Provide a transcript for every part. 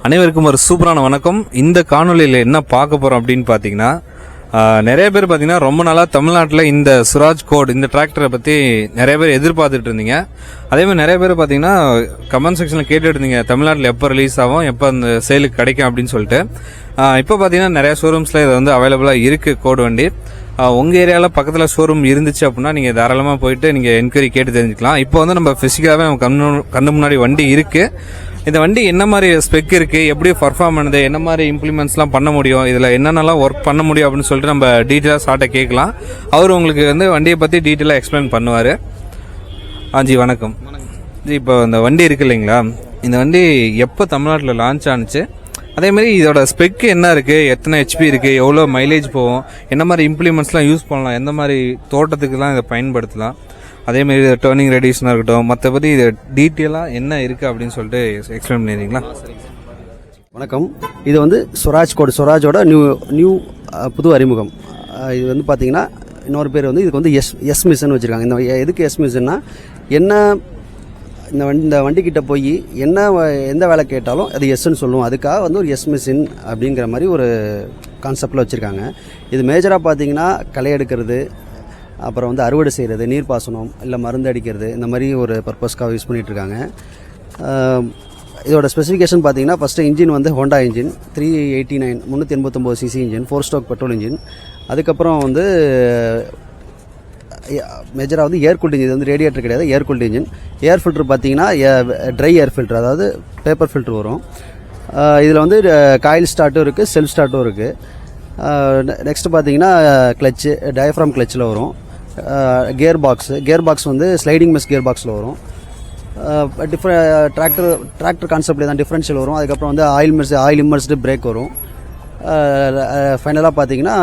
அனைவருக்கும் ஒரு சூப்பரான வணக்கம். இந்த காணொலியில் என்ன பார்க்க போறோம் அப்படின்னு பார்த்தீங்கன்னா, நிறைய பேர் பார்த்தீங்கன்னா ரொம்ப நாளாக தமிழ்நாட்டில் இந்த சுராஜ் கோட் இந்த டிராக்டரை பற்றி நிறைய பேர் எதிர்பார்த்துட்டு இருந்தீங்க. அதே மாதிரி நிறைய பேர் பார்த்தீங்கன்னா கமெண்ட் செக்ஷனில் கேட்டுட்டு இருந்தீங்க, தமிழ்நாட்டில் எப்போ ரிலீஸ் ஆகும், எப்போ அந்த சேலுக்கு கிடைக்கும் அப்படின்னு சொல்லிட்டு. இப்போ பார்த்தீங்கன்னா நிறைய ஷோரூம்ஸில் இது வந்து அவைலபிளாக இருக்குது கோட் வண்டி. உங்கள் ஏரியாவில் பக்கத்தில் ஷோரூம் இருந்துச்சு அப்படின்னா நீங்கள் தாராளமாக போயிட்டு நீங்கள் என்கொயரி கேட்டு தெரிஞ்சுக்கலாம். இப்போ வந்து நம்ம ஃபிசிக்கலாகவே நம்ம கண்ணு முன்னாடி வண்டி இருக்குது. இந்த வண்டி என்ன மாதிரி ஸ்பெக் இருக்குது, எப்படி பர்ஃபார்ம் பண்ணுது, என்ன மாதிரி இம்ப்ளிமெண்ட்ஸ்லாம் பண்ண முடியும், இதில் என்னென்னலாம் ஒர்க் பண்ண முடியும் அப்படின்னு சொல்லிட்டு நம்ம டீட்டெயிலாக ஸ்டார்ட்டை கேட்கலாம். அவர் உங்களுக்கு வந்து வண்டியை பற்றி டீட்டெயிலாக எக்ஸ்பிளைன் பண்ணுவார். ஜி வணக்கம். ஜி, இப்போ இந்த வண்டி இருக்கு இல்லைங்களா, இந்த வண்டி எப்போ தமிழ்நாட்டில் லான்ச் ஆனிச்சு, அதேமாதிரி இதோட ஸ்பெக் என்ன இருக்குது, எத்தனை ஹெச்பி இருக்குது, எவ்வளோ மைலேஜ் போகும், என்ன மாதிரி இம்ப்ளிமெண்ட்ஸ்லாம் யூஸ் பண்ணலாம், எந்த மாதிரி தோட்டத்துக்குலாம் இதை பயன்படுத்தலாம், அதேமாரி டேர்னிங் ரேடியேஷனாக இருக்கட்டும், மற்றபடி இது டீட்டெயிலாக என்ன இருக்குது அப்படின்னு சொல்லிட்டு எக்ஸ்பிளைன் பண்ணிடுறீங்களா? வணக்கம். இது வந்து ஸ்வராஜ் கோட், ஸ்வராஜோட நியூ புது அறிமுகம். இது வந்து பார்த்தீங்கன்னா இன்னொரு பேர் வந்து இதுக்கு வந்து எஸ் மிஷன் வச்சுருக்காங்க. இந்த எதுக்கு எஸ் மிஷன்னா, என்ன இந்த வண்டிக்கிட்ட போய் எந்த வேலை கேட்டாலும் அது எஸ்ன்னு சொல்லுவோம். அதுக்காக வந்து ஒரு எஸ் மிஷின் அப்படிங்கிற மாதிரி ஒரு கான்செப்டில் வச்சுருக்காங்க. இது மேஜராக பார்த்தீங்கன்னா களை எடுக்கிறது, அப்புறம் வந்து அறுவடை செய்கிறது, நீர்ப்பாசனம், இல்லை மருந்து அடிக்கிறது, இந்த மாதிரி ஒரு பர்பஸ்க்காக யூஸ் பண்ணிகிட்ருக்காங்க. இதோட ஸ்பெசிஃபிகேஷன் பார்த்தீங்கன்னா, ஃபஸ்ட்டு இன்ஜின் வந்து Honda engine 389 389 CC engine, 4 stroke petrol engine. அதுக்கப்புறம் வந்து மேஜராக வந்து ஏர் கூல்ட் இன்ஜின். இது வந்து ரேடியேட்டர் கிடையாது, ஏர் கூல்ட் இன்ஜின். ஏர் ஃபில்ட்ரு பார்த்தீங்கன்னா ட்ரை ஏர் ஃபில்ட்ரு, அதாவது பேப்பர் ஃபில்ட்ரு வரும். இதில் வந்து காயில் ஸ்டார்ட்டும் இருக்குது, செல்ஃப் ஸ்டார்ட்டும் இருக்குது. நெக்ஸ்ட் பார்த்தீங்கன்னா கிளச்சு, டயஃப்ராம் கிளச்சில் வரும். கியர் பாக்ஸ் வந்து ஸ்லைடிங் மெஸ் கியர் பாக்ஸில் வரும். டிராக்டர் கான்செப்ட்லேயே தான் டிஃப்ரென்ஷியல் வரும். அதுக்கப்புறம் வந்து ஆயில் இம்மர்ஸ்டு பிரேக் வரும். ஃபைனலாக பார்த்தீங்கன்னா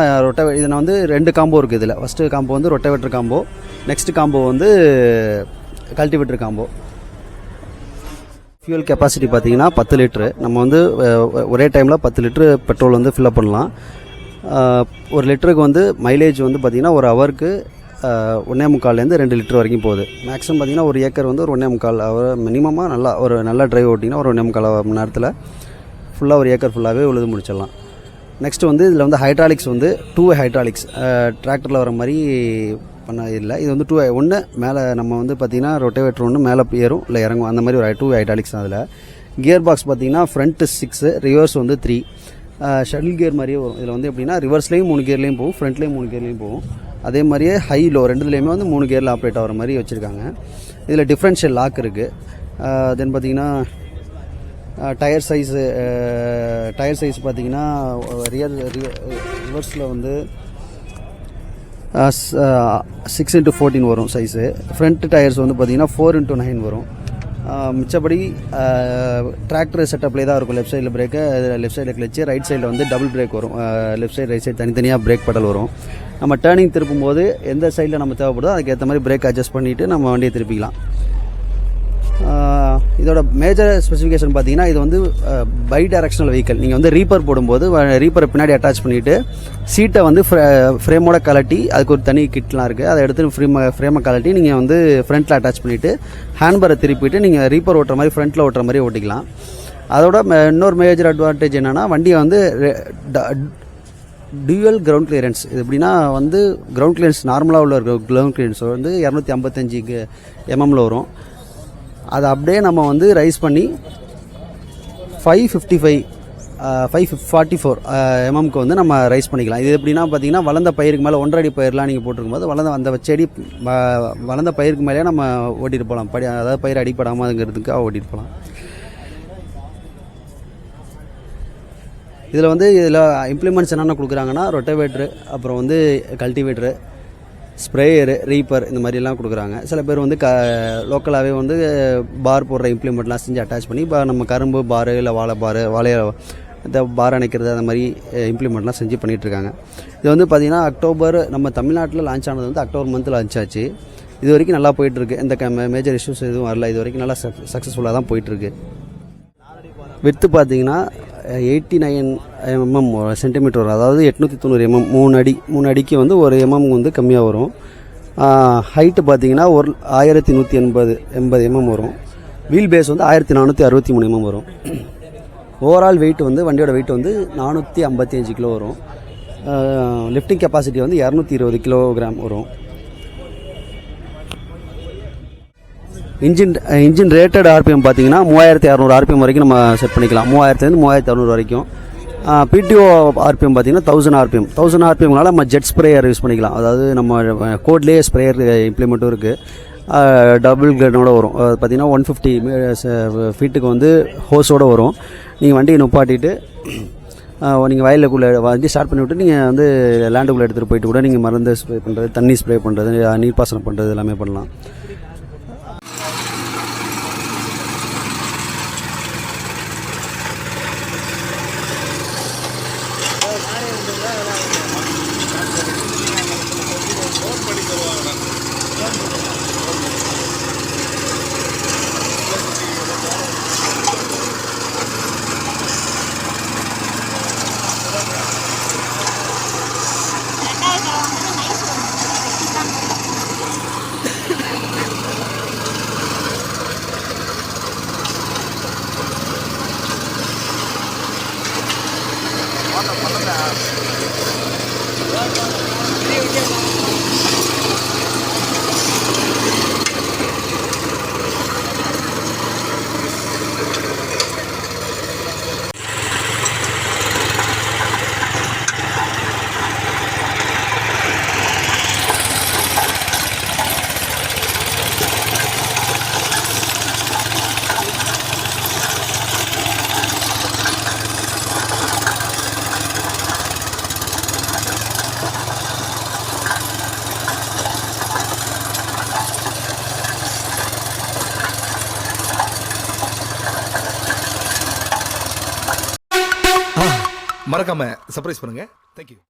இதில் வந்து 2 காம்போ இருக்குது. இதில் ஃபஸ்ட்டு காம்போ வந்து ரொட்டவேட்டர் காம்போ, நெக்ஸ்ட் காம்போ வந்து கல்டிவேட்டர் காம்போ. ஃபியூல் கெப்பாசிட்டி பார்த்தீங்கன்னா 10 லிட்ரு. நம்ம வந்து ஒரே டைமில் 10 லிட்ரு பெட்ரோல் வந்து ஃபில்அப் பண்ணலாம். 1 லிட்டருக்கு வந்து மைலேஜ் வந்து பார்த்திங்கன்னா ஒரு ஹவருக்கு 1.25 2 லிட்டர் வரைக்கும் போகுது. மேக்ஸிமம் பார்த்திங்கன்னா ஒரு ஏக்கர் வந்து ஒரு 1.25 ஹவர் மினிமமாக ஒரு நல்ல டிரைவ் ஓட்டிங்கன்னா ஒரு 1.25 மணி நேரத்தில் ஃபுல்லாக ஒரு ஏக்கர் ஃபுல்லாகவே உழுது முடிச்சிடலாம். நெக்ஸ்ட் வந்து இதில் வந்து ஹைட்ராலிக்ஸ் வந்து 2-வே ஹைட்ராலிக்ஸ், டிராக்டரில் வர மாதிரி பண்ண இல்லை. இது வந்து 2-வே. ஒன்று மேலே நம்ம வந்து பார்த்திங்கன்னா ரொட்டவேட்டர் ஒன்று மேலே ஏறும் இல்லை இறங்கும், அந்த மாதிரி ஒரு 2-வே ஹைட்ராலிக்ஸ் தான். அதில் கியர் பாக்ஸ் பார்த்திங்கன்னா ஃப்ரண்ட் 6, ரிவர்ஸ் வந்து 3, ஷட்டில் கியர் மாதிரியே வரும். இதில் வந்து எப்படின்னா ரிவர்ஸ்லேயும் 3 கியர்லேயும் போகும், ஃப்ரண்ட்லேயும் 3 கியர்லேயும் போகும். அதே மாதிரியே ஹை லோ ரெண்டுலேயுமே வந்து 3 கியரில் ஆப்ரேட் ஆகிற மாதிரி வச்சுருக்காங்க. இதில் டிஃப்ரென்ஷியல் லாக் இருக்குது. தென் பார்த்திங்கன்னா டயர் சைஸ் பார்த்திங்கன்னா ரிவர்ஸில் வந்து 6x14 வரும் சைஸு. ஃப்ரண்ட் டயர்ஸ் வந்து பார்த்திங்கன்னா 4x9 வரும். மிச்சப்படி டிராக்டர் செட்டப்லேயே தான் இருக்கும். லெஃப்ட் சைடில் பிரேக்கு, லெஃப்ட் சைடில் கிளச்சு, ரைட் சைடில் வந்து டபுள் பிரேக் வரும். லெஃப்ட் சைடு ரைட் சைடு தனித்தனியாக பிரேக் பெடல் வரும். நம்ம டேர்னிங் திருப்பும் போது எந்த சைடில் நம்ம தேவைப்படுதோ அதுக்கேற்ற மாதிரி பிரேக் அட்ஜஸ்ட் பண்ணிவிட்டு நம்ம வண்டியை திருப்பிக்கலாம். இதோட மேஜர் ஸ்பெசிஃபிகேஷன் பார்த்தீங்கன்னா, இது வந்து பை டைரக்ஷனல் வெஹிக்கல். நீங்கள் வந்து ரீப்பர் போடும்போது ரீப்பரை பின்னாடி அட்டாச் பண்ணிவிட்டு சீட்டை வந்து ஃப்ரேமோட கலட்டி, அதுக்கு ஒரு தனி கிட்லாம் இருக்குது, அதை எடுத்து ஃப்ரேமை கலட்டி நீங்கள் வந்து ஃப்ரண்ட்டில் அட்டாச் பண்ணிவிட்டு ஹேண்ட்பரை திருப்பிட்டு நீங்கள் ரீப்பர் ஓட்டுற மாதிரி ஃப்ரண்ட்டில் ஓட்டுற மாதிரி ஓட்டிக்கலாம். அதோட இன்னொரு மேஜர் அட்வான்டேஜ் என்னென்னா, வண்டியை வந்து டியூவல் கிரவுண்ட் கிளியரன்ஸ். இது எப்படின்னா வந்து கிரவுண்ட் கிளியரன்ஸ் நார்மலாக உள்ள கிரவுண்ட் கிளியரன்ஸ் வந்து 255 mm வரும். அதை அப்படியே நம்ம வந்து ரைஸ் பண்ணி 544 mm வந்து நம்ம ரைஸ் பண்ணிக்கலாம். இது எப்படின்னா பார்த்தீங்கன்னா, வளர்ந்த பயிருக்கு மேலே 1.5 அடி பயிரெலாம் நீங்கள் போட்டிருக்கும்போது அந்த செடி வளர்ந்த பயிருக்கு மேலே நம்ம ஓட்டிட்டு போகலாம். அதாவது பயிர் அடிப்படாமங்கிறதுக்காக ஓட்டிட்டு போகலாம். இதில் இம்ப்ளிமெண்ட்ஸ் என்னென்ன கொடுக்குறாங்கன்னா, ரொட்டவேட்ரு, அப்புறம் வந்து கல்டிவேட்ரு, ஸ்ப்ரேயரு, ரீப்பர், இந்த மாதிரிலாம் கொடுக்குறாங்க. சில பேர் வந்து லோக்கலாகவே வந்து பார் போடுற இம்ப்ளிமெண்ட்லாம் செஞ்சு அட்டாச் பண்ணி நம்ம கரும்பு பாரு இல்லை வாழையை இந்த பார் அணைக்கிறது, அந்த மாதிரி இம்ப்ளிமெண்ட்லாம் செஞ்சு பண்ணிகிட்ருக்காங்க. இது வந்து பார்த்திங்கன்னா நம்ம தமிழ்நாட்டில் லான்ச் ஆனது வந்து அக்டோபர் மந்த் லான்ச் ஆச்சு. இது வரைக்கும் நல்லா போயிட்டுருக்கு. எந்த மேஜர் இஷ்யூஸ் எதுவும் வரல. இது வரைக்கும் நல்லா சக்ஸஸ்ஃபுல்லாக தான் போயிட்டுருக்கு. வித்து பார்த்தீங்கன்னா 89 mm சென்டிமீட்டர் வரும். அதாவது 890 mm, 3 அடிக்கு வந்து 1 mm வந்து கம்மியாக வரும். ஹைட்டு பார்த்தீங்கன்னா 1180 mm வரும். வீல் பேஸ் வந்து 1463 mm வரும். ஓவரால் வெயிட் வந்து வண்டியோட வெயிட் வந்து 455 கிலோ வரும். லிஃப்டிங் கெப்பாசிட்டி வந்து 220 கிலோகிராம் வரும். இன்ஜின் ரேட்டட் ஆர்பிஎம் பார்த்தீங்கன்னா 3600 ஆர்பிஎம் வரைக்கும் நம்ம செட் பண்ணிக்கலாம். 3000 3600 வரைக்கும். பிடிஓ ஆர்பிஎம் பார்த்தீங்கன்னா 1000 ஆர்பிஎம். 1000 ஆர்பிஎம்னால நம்ம ஜெட் ஸ்ப்ரேயர் யூஸ் பண்ணிக்கலாம். அதாவது நம்ம கோட்லேயே ஸ்ப்ரேயர் இம்ப்ளிமெண்ட்டும் இருக்குது. டபுள் கனோட வரும். பார்த்தீங்கன்னா 150 ஃபீட்டுக்கு வந்து ஹோஸோடு வரும். நீங்கள் வண்டியை நுப்பாட்டிட்டு நீங்கள் வயலுக்குள்ளே வண்டி ஸ்டார்ட் பண்ணி விட்டு நீங்கள் வந்து லேண்டுக்குள்ளே எடுத்துகிட்டு போயிட்டு கூட நீங்கள் மருந்து ஸ்ப்ரே பண்ணுறது, தண்ணி ஸ்ப்ரே பண்ணுறது, நீர்ப்பாசனம் பண்ணுறது எல்லாமே பண்ணலாம். மறக்காம சர்ப்ரைஸ் பண்ணுங்க. தேங்க்யூ.